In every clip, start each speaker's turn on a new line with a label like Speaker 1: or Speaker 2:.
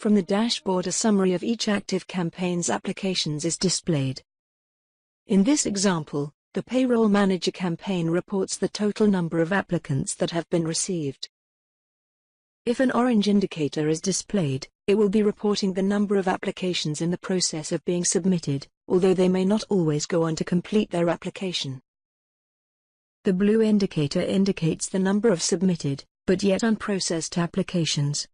Speaker 1: From the dashboard, a summary of each active campaign's applications is displayed. In this example, the Payroll Manager campaign reports the total number of applicants that have been received. If an orange indicator is displayed, it will be reporting the number of applications in the process of being submitted, although they may not always go on to complete their application. The blue indicator indicates the number of submitted, but yet unprocessed applications.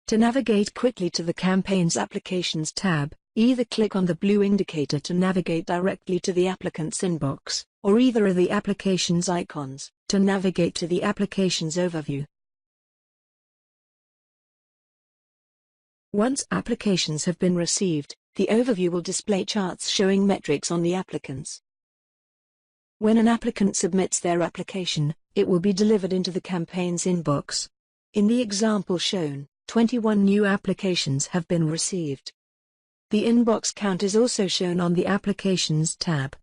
Speaker 1: To navigate quickly to the Campaign's Applications tab, either click on the blue indicator to navigate directly to the applicant's inbox, or either of the applications icons to navigate to the application's overview. Once applications have been received, the overview will display charts showing metrics on the applicants. When an applicant submits their application, it will be delivered into the campaign's inbox. In the example shown, 21 new applications have been received. The inbox count is also shown on the Applications tab.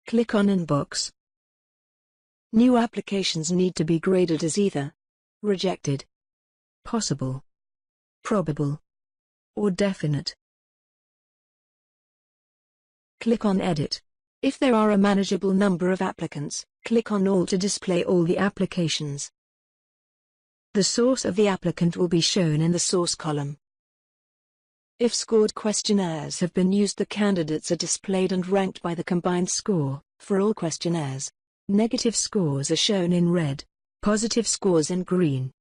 Speaker 1: Click on Inbox. New applications need to be graded as either rejected, possible, probable, or definite. Click on Edit. If there are a manageable number of applicants, click on All to display all the applications. The source of the applicant will be shown in the source column. If scored questionnaires have been used, the candidates are displayed and ranked by the combined score for all questionnaires. Negative scores are shown in red, positive scores in green.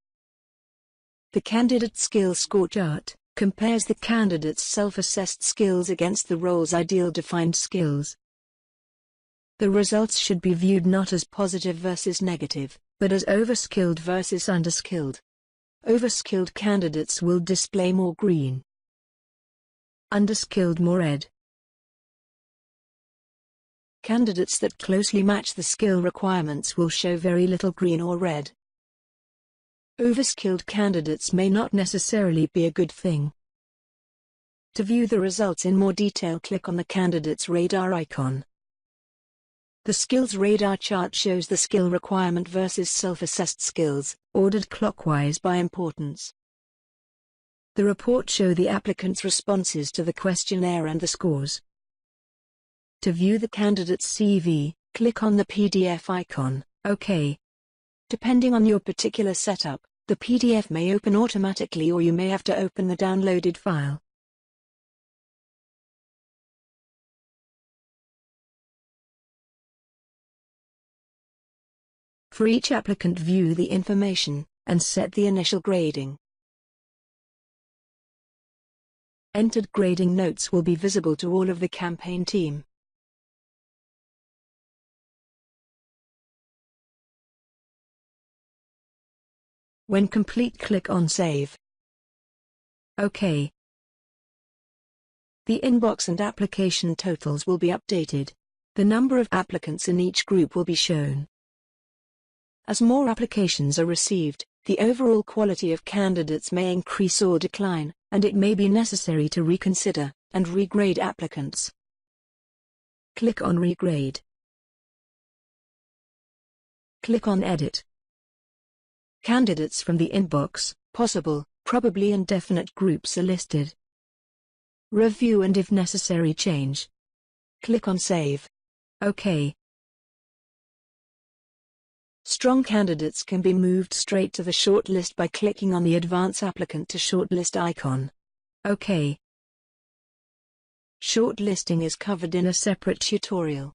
Speaker 1: The Candidate Skills Score chart compares the candidate's self-assessed skills against the role's ideal defined skills. The results should be viewed not as positive versus negative, but as overskilled versus underskilled. Overskilled candidates will display more green, underskilled more red. Candidates that closely match the skill requirements will show very little green or red. Overskilled candidates may not necessarily be a good thing. To view the results in more detail, click on the candidate's radar icon. The skills radar chart shows the skill requirement versus self-assessed skills, ordered clockwise by importance. The report shows the applicant's responses to the questionnaire and the scores. To view the candidate's CV, click on the PDF icon. OK. Depending on your particular setup, the PDF may open automatically or you may have to open the downloaded file. For each applicant, view the information and set the initial grading. Entered grading notes will be visible to all of the campaign team. When complete, click on Save. OK. The inbox and application totals will be updated. The number of applicants in each group will be shown. As more applications are received, the overall quality of candidates may increase or decline, and it may be necessary to reconsider and regrade applicants. Click on Regrade. Click on Edit. Candidates from the inbox, possible, probably and definite groups are listed. Review and if necessary change. Click on Save. OK. Strong candidates can be moved straight to the shortlist by clicking on the Advance Applicant to Shortlist icon. OK. Shortlisting is covered in a separate tutorial.